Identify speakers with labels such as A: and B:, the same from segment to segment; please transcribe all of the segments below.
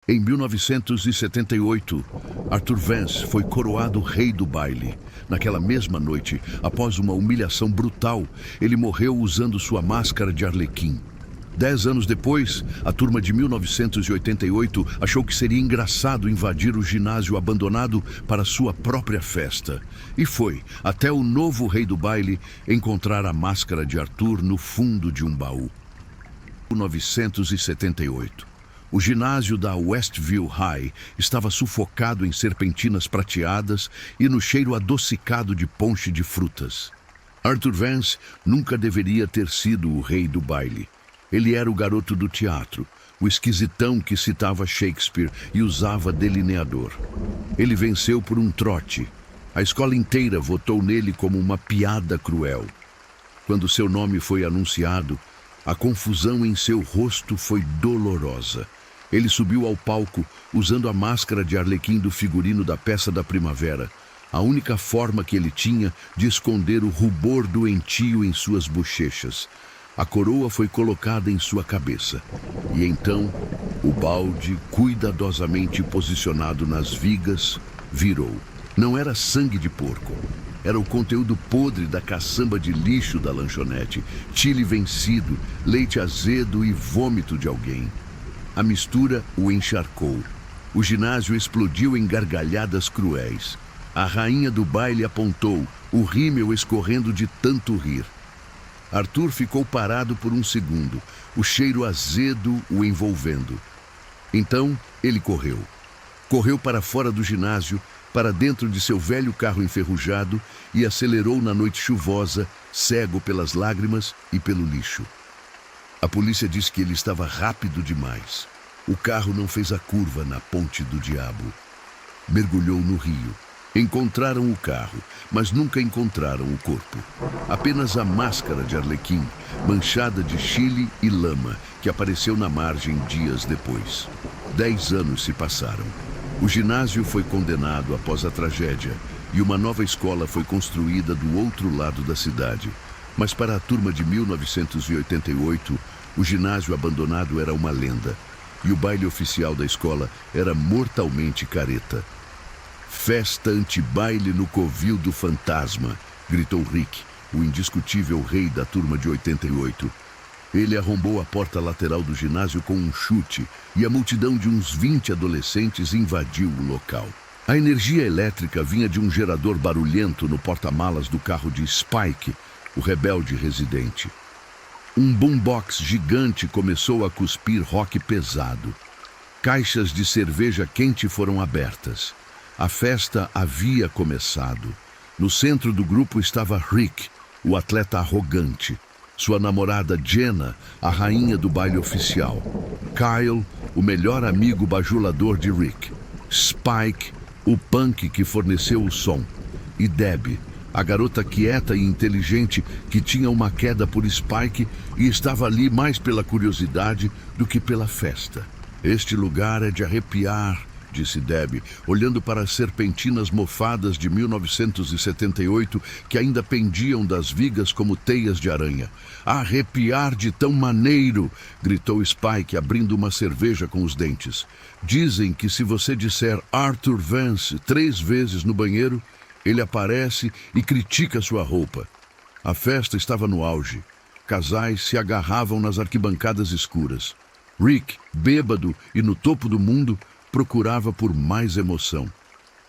A: Em 1978, Arthur Vance foi coroado rei do baile. Naquela mesma noite, após uma humilhação brutal, ele morreu usando sua máscara de Arlequim. 10 anos depois, a turma de 1988 achou que seria engraçado invadir o ginásio abandonado para sua própria festa. E foi, até o novo rei do baile, encontrar a máscara de Arthur no fundo de um baú. 1978. O ginásio da Westview High estava sufocado em serpentinas prateadas e no cheiro adocicado de ponche de frutas. Arthur Vance nunca deveria ter sido o rei do baile. Ele era o garoto do teatro, o esquisitão que citava Shakespeare e usava delineador. Ele venceu por um trote. A escola inteira votou nele como uma piada cruel. Quando seu nome foi anunciado, a confusão em seu rosto foi dolorosa. Ele subiu ao palco usando a máscara de Arlequim do figurino da peça da primavera, a única forma que ele tinha de esconder o rubor doentio em suas bochechas. A coroa foi colocada em sua cabeça. E então, o balde, cuidadosamente posicionado nas vigas, virou. Não era sangue de porco. Era o conteúdo podre da caçamba de lixo da lanchonete, chile vencido, leite azedo e vômito de alguém. A mistura o encharcou. O ginásio explodiu em gargalhadas cruéis. A rainha do baile apontou, o rímel escorrendo de tanto rir. Arthur ficou parado por um segundo, o cheiro azedo o envolvendo. Então, ele correu. Correu para fora do ginásio, para dentro de seu velho carro enferrujado e acelerou na noite chuvosa, cego pelas lágrimas e pelo lixo. A polícia disse que ele estava rápido demais. O carro não fez a curva na Ponte do Diabo. Mergulhou no rio. Encontraram o carro, mas nunca encontraram o corpo. Apenas a máscara de Arlequim, manchada de chile e lama, que apareceu na margem dias depois. 10 anos se passaram. O ginásio foi condenado após a tragédia e uma nova escola foi construída do outro lado da cidade. Mas para a turma de 1988, o ginásio abandonado era uma lenda e o baile oficial da escola era mortalmente careta. Festa anti-baile no covil do fantasma, gritou Rick, o indiscutível rei da turma de 88. Ele arrombou a porta lateral do ginásio com um chute e a multidão de uns 20 adolescentes invadiu o local. A energia elétrica vinha de um gerador barulhento no porta-malas do carro de Spike, o rebelde residente. Um boombox gigante começou a cuspir rock pesado. Caixas de cerveja quente foram abertas. A festa havia começado. No centro do grupo estava Rick, o atleta arrogante. Sua namorada Jenna, a rainha do baile oficial. Kyle, o melhor amigo bajulador de Rick. Spike, o punk que forneceu o som. E Debbie, a garota quieta e inteligente que tinha uma queda por Spike e estava ali mais pela curiosidade do que pela festa. Este lugar é de arrepiar, disse Debbie, olhando para as serpentinas mofadas de 1978 que ainda pendiam das vigas como teias de aranha. Arrepiar de tão maneiro, gritou Spike, abrindo uma cerveja com os dentes. Dizem que se você disser Arthur Vance 3 vezes no banheiro, ele aparece e critica sua roupa. A festa estava no auge. Casais se agarravam nas arquibancadas escuras. Rick, bêbado e no topo do mundo, procurava por mais emoção.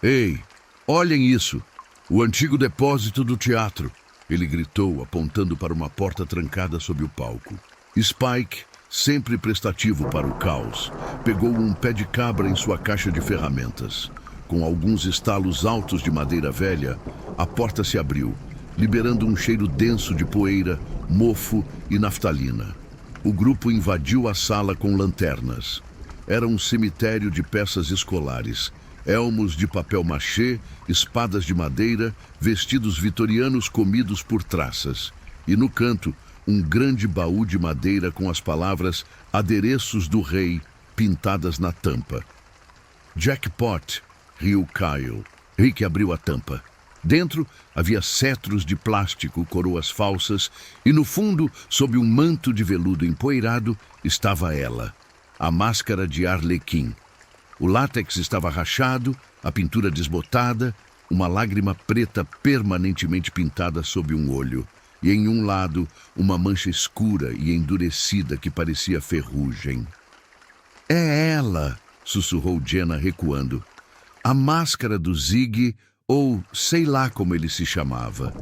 A: Ei, olhem isso! O antigo depósito do teatro! Ele gritou, apontando para uma porta trancada sob o palco. Spike, sempre prestativo para o caos, pegou um pé de cabra em sua caixa de ferramentas. Com alguns estalos altos de madeira velha, a porta se abriu, liberando um cheiro denso de poeira, mofo e naftalina. O grupo invadiu a sala com lanternas. Era um cemitério de peças escolares, elmos de papel machê, espadas de madeira, vestidos vitorianos comidos por traças. E no canto, um grande baú de madeira com as palavras Adereços do Rei pintadas na tampa. Jackpot, riu Kyle. Rick abriu a tampa. Dentro havia cetros de plástico, coroas falsas, e no fundo, sob um manto de veludo empoeirado, estava ela, a máscara de Arlequim. O látex estava rachado, a pintura desbotada, uma lágrima preta permanentemente pintada sob um olho. E em um lado, uma mancha escura e endurecida que parecia ferrugem. "É ela!" sussurrou Jenna recuando. "A máscara do Zig, ou sei lá como ele se chamava."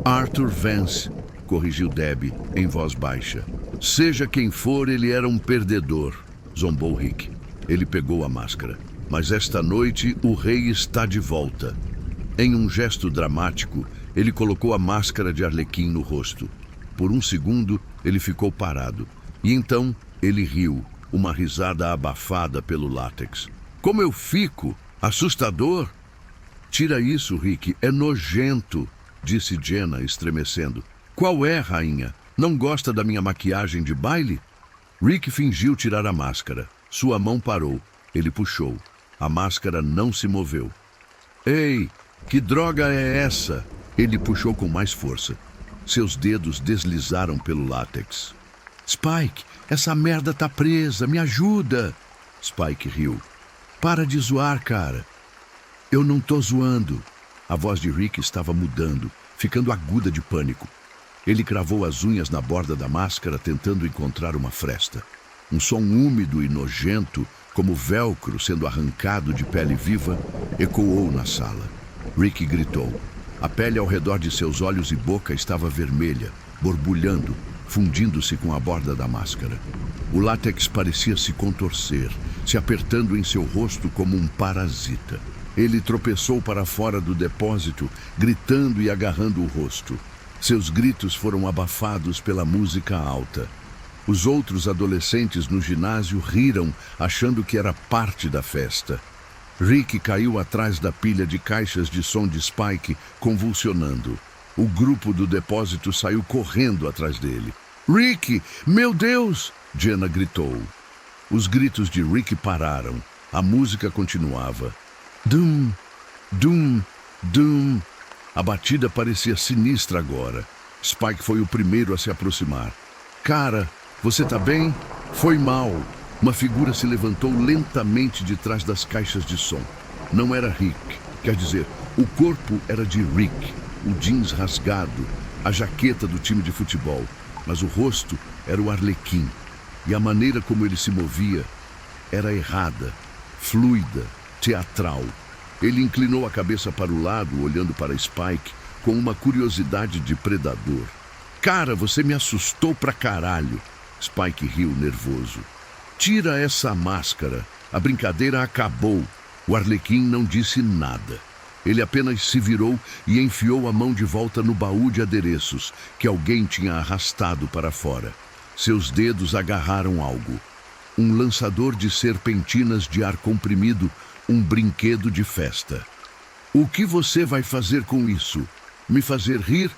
A: "Arthur Vance", corrigiu Debbie em voz baixa. "Seja quem for, ele era um perdedor", zombou Rick. Ele pegou a máscara. "Mas esta noite o rei está de volta." Em um gesto dramático, ele colocou a máscara de Arlequim no rosto. Por um segundo, ele ficou parado. E então, ele riu, uma risada abafada pelo látex. "Como eu fico? Assustador!" "Tira isso, Rick, é nojento", disse Jenna, estremecendo. "Qual é, rainha? Não gosta da minha maquiagem de baile?" Rick fingiu tirar a máscara. Sua mão parou. Ele puxou. A máscara não se moveu. "Ei, que droga é essa?" Ele puxou com mais força. Seus dedos deslizaram pelo látex. "Spike, essa merda tá presa, me ajuda!" Spike riu. "Para de zoar, cara." "Eu não tô zoando." A voz de Rick estava mudando, ficando aguda de pânico. Ele cravou as unhas na borda da máscara, tentando encontrar uma fresta. Um som úmido e nojento, como velcro sendo arrancado de pele viva, ecoou na sala. Rick gritou. A pele ao redor de seus olhos e boca estava vermelha, borbulhando, fundindo-se com a borda da máscara. O látex parecia se contorcer, se apertando em seu rosto como um parasita. Ele tropeçou para fora do depósito, gritando e agarrando o rosto. Seus gritos foram abafados pela música alta. Os outros adolescentes no ginásio riram, achando que era parte da festa. Rick caiu atrás da pilha de caixas de som de Spike, convulsionando. O grupo do depósito saiu correndo atrás dele. "Rick, meu Deus!" Jenna gritou. Os gritos de Rick pararam. A música continuava. Dum, dum, dum. A batida parecia sinistra agora. Spike foi o primeiro a se aproximar. "Cara, você tá bem?" "Foi mal." Uma figura se levantou lentamente de trás das caixas de som. Não era Rick. Quer dizer, o corpo era de Rick. O jeans rasgado, a jaqueta do time de futebol. Mas o rosto era o Arlequim. E a maneira como ele se movia era errada, fluida, teatral. Ele inclinou a cabeça para o lado, olhando para Spike, com uma curiosidade de predador. "Cara, você me assustou pra caralho." Spike riu nervoso. "Tira essa máscara. A brincadeira acabou." O Arlequim não disse nada. Ele apenas se virou e enfiou a mão de volta no baú de adereços, que alguém tinha arrastado para fora. Seus dedos agarraram algo. Um lançador de serpentinas de ar comprimido, um brinquedo de festa. "O que você vai fazer com isso? Me fazer rir?"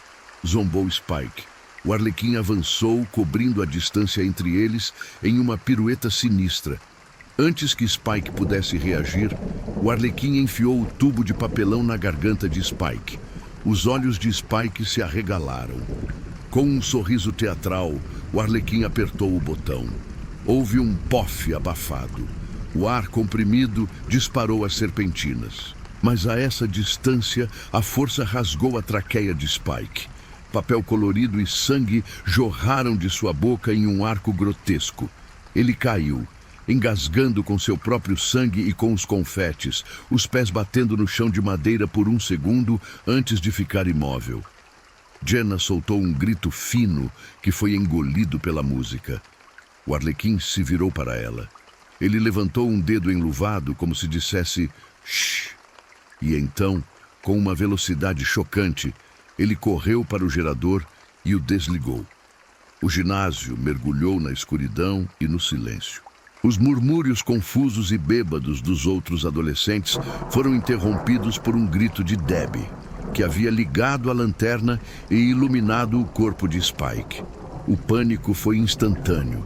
A: zombou Spike. O Arlequim avançou, cobrindo a distância entre eles em uma pirueta sinistra. Antes que Spike pudesse reagir, o Arlequim enfiou o tubo de papelão na garganta de Spike. Os olhos de Spike se arregalaram. Com um sorriso teatral, o Arlequim apertou o botão. Houve um pof abafado. O ar comprimido disparou as serpentinas. Mas a essa distância, a força rasgou a traqueia de Spike. Papel colorido e sangue jorraram de sua boca em um arco grotesco. Ele caiu, engasgando com seu próprio sangue e com os confetes, os pés batendo no chão de madeira por um segundo antes de ficar imóvel. Jenna soltou um grito fino que foi engolido pela música. O Arlequim se virou para ela. Ele levantou um dedo enluvado como se dissesse "shh". E então, com uma velocidade chocante, ele correu para o gerador e o desligou. O ginásio mergulhou na escuridão e no silêncio. Os murmúrios confusos e bêbados dos outros adolescentes foram interrompidos por um grito de Debbie, que havia ligado a lanterna e iluminado o corpo de Spike. O pânico foi instantâneo.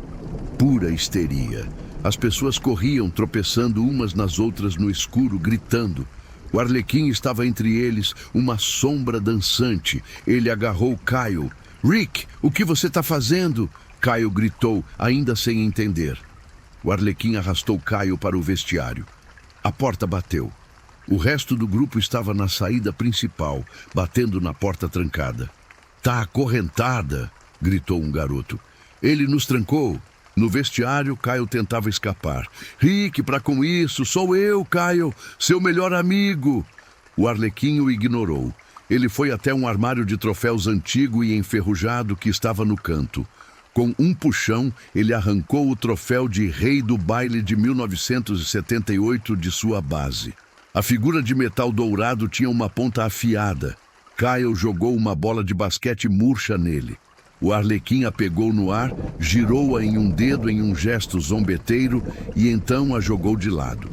A: Pura histeria. As pessoas corriam, tropeçando umas nas outras no escuro, gritando. O Arlequim estava entre eles, uma sombra dançante. Ele agarrou Kyle. "Rick, o que você está fazendo?" Kyle gritou, ainda sem entender. O Arlequim arrastou Kyle para o vestiário. A porta bateu. O resto do grupo estava na saída principal, batendo na porta trancada. "Tá acorrentada!" gritou um garoto. "Ele nos trancou." No vestiário, Kyle tentava escapar. "Rick, para com isso! Sou eu, Kyle, seu melhor amigo!" O Arlequim o ignorou. Ele foi até um armário de troféus antigo e enferrujado que estava no canto. Com um puxão, ele arrancou o troféu de rei do baile de 1978 de sua base. A figura de metal dourado tinha uma ponta afiada. Kyle jogou uma bola de basquete murcha nele. O Arlequim a pegou no ar, girou-a em um dedo em um gesto zombeteiro e então a jogou de lado.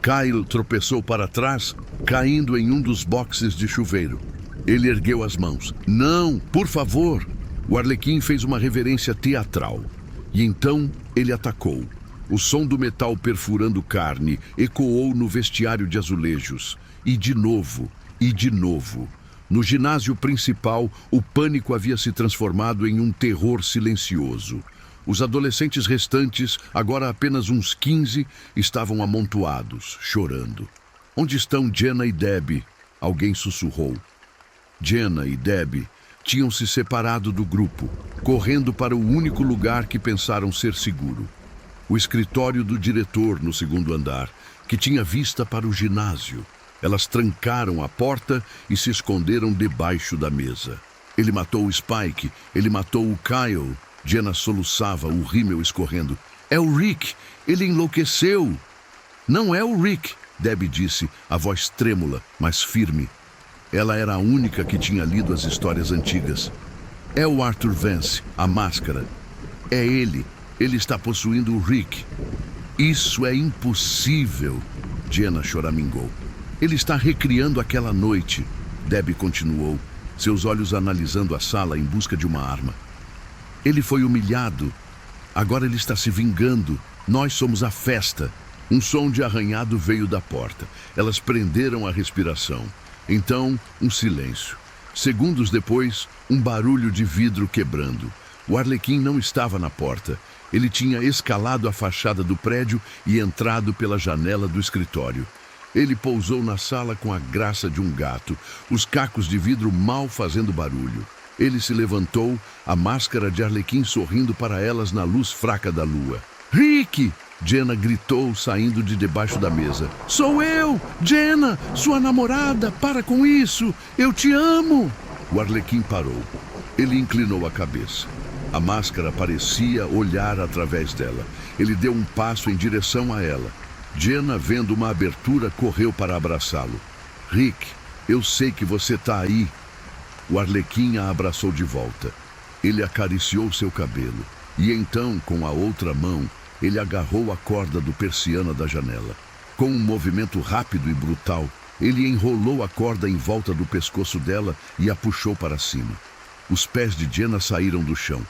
A: Kyle tropeçou para trás, caindo em um dos boxes de chuveiro. Ele ergueu as mãos. "Não, por favor!" O Arlequim fez uma reverência teatral. E então ele atacou. O som do metal perfurando carne ecoou no vestiário de azulejos. E de novo, e de novo. No ginásio principal, o pânico havia se transformado em um terror silencioso. Os adolescentes restantes, agora apenas uns 15, estavam amontoados, chorando. "Onde estão Jenna e Debbie?" Alguém sussurrou. Jenna e Debbie tinham se separado do grupo, correndo para o único lugar que pensaram ser seguro. O escritório do diretor no segundo andar, que tinha vista para o ginásio. Elas trancaram a porta e se esconderam debaixo da mesa. "Ele matou o Spike, ele matou o Kyle." Jenna soluçava, o rímel escorrendo. "É o Rick, ele enlouqueceu." "Não é o Rick," Debbie disse, a voz trêmula, mas firme. Ela era a única que tinha lido as histórias antigas. "É o Arthur Vance, a máscara. É ele. Ele está possuindo o Rick." "Isso é impossível," Jenna choramingou. "Ele está recriando aquela noite," Debbie continuou, seus olhos analisando a sala em busca de uma arma. "Ele foi humilhado. Agora ele está se vingando. Nós somos a festa." Um som de arranhado veio da porta. Elas prenderam a respiração. Então, um silêncio. Segundos depois, um barulho de vidro quebrando. O Arlequim não estava na porta. Ele tinha escalado a fachada do prédio e entrado pela janela do escritório. Ele pousou na sala com a graça de um gato, os cacos de vidro mal fazendo barulho. Ele se levantou, a máscara de Arlequim sorrindo para elas na luz fraca da lua. "Rick!" Jenna gritou, saindo de debaixo da mesa. "Sou eu! Jenna, sua namorada! Para com isso! Eu te amo!" O Arlequim parou. Ele inclinou a cabeça. A máscara parecia olhar através dela. Ele deu um passo em direção a ela. Jenna, vendo uma abertura, correu para abraçá-lo. "Rick, eu sei que você está aí." O Arlequim a abraçou de volta. Ele acariciou seu cabelo. E então, com a outra mão, ele agarrou a corda do persiana da janela. Com um movimento rápido e brutal, ele enrolou a corda em volta do pescoço dela e a puxou para cima. Os pés de Jenna saíram do chão.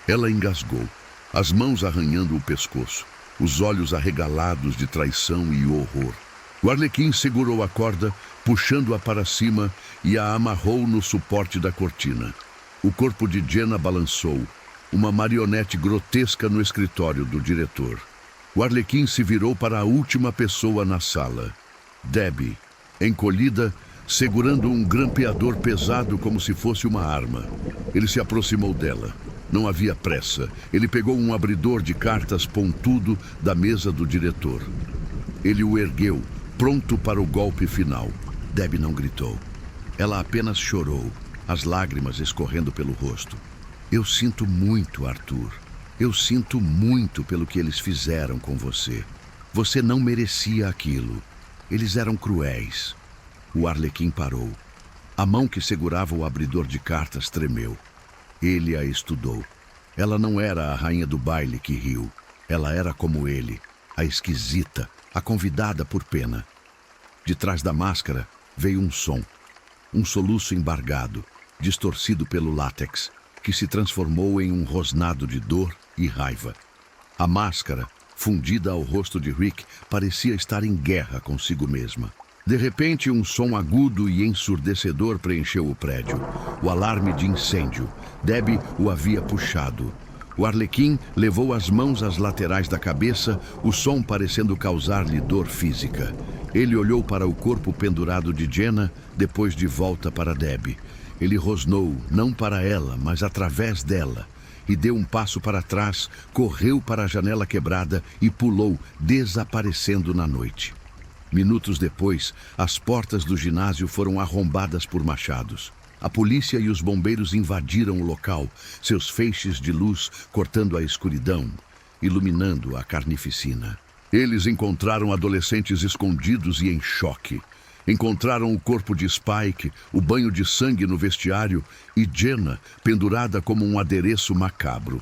A: Ela engasgou, as mãos arranhando o pescoço, os olhos arregalados de traição e horror. O Arlequim segurou a corda, puxando-a para cima e a amarrou no suporte da cortina. O corpo de Jenna balançou, uma marionete grotesca no escritório do diretor. O Arlequim se virou para a última pessoa na sala. Debbie, encolhida, segurando um grampeador pesado como se fosse uma arma. Ele se aproximou dela. Não havia pressa. Ele pegou um abridor de cartas pontudo da mesa do diretor. Ele o ergueu, pronto para o golpe final. Debbie não gritou. Ela apenas chorou, as lágrimas escorrendo pelo rosto. "Eu sinto muito, Arthur. Eu sinto muito pelo que eles fizeram com você. Você não merecia aquilo. Eles eram cruéis." O Arlequim parou. A mão que segurava o abridor de cartas tremeu. Ele a estudou. Ela não era a rainha do baile que riu. Ela era como ele, a esquisita, a convidada por pena. De trás da máscara veio um som. Um soluço embargado, distorcido pelo látex, que se transformou em um rosnado de dor e raiva. A máscara, fundida ao rosto de Rick, parecia estar em guerra consigo mesma. De repente, um som agudo e ensurdecedor preencheu o prédio. O alarme de incêndio. Debbie o havia puxado. O Arlequim levou as mãos às laterais da cabeça, o som parecendo causar-lhe dor física. Ele olhou para o corpo pendurado de Jenna, depois de volta para Debbie. Ele rosnou, não para ela, mas através dela, e deu um passo para trás, correu para a janela quebrada e pulou, desaparecendo na noite. Minutos depois, as portas do ginásio foram arrombadas por machados. A polícia e os bombeiros invadiram o local, seus feixes de luz cortando a escuridão, iluminando a carnificina. Eles encontraram adolescentes escondidos e em choque. Encontraram o corpo de Spike, o banho de sangue no vestiário e Jenna pendurada como um adereço macabro.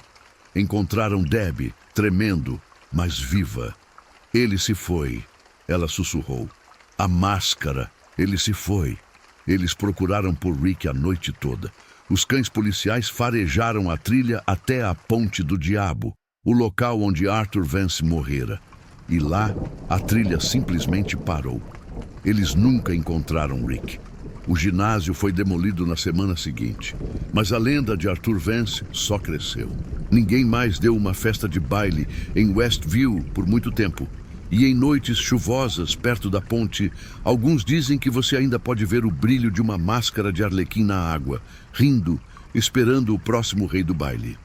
A: Encontraram Debbie, tremendo, mas viva. Ele se foi, ela sussurrou. A máscara, ele se foi. Eles procuraram por Rick a noite toda. Os cães policiais farejaram a trilha até a Ponte do Diabo, o local onde Arthur Vance morrera. E lá, a trilha simplesmente parou. Eles nunca encontraram Rick. O ginásio foi demolido na semana seguinte, mas a lenda de Arthur Vance só cresceu. Ninguém mais deu uma festa de baile em Westview por muito tempo. E em noites chuvosas perto da ponte, alguns dizem que você ainda pode ver o brilho de uma máscara de Arlequim na água, rindo, esperando o próximo rei do baile.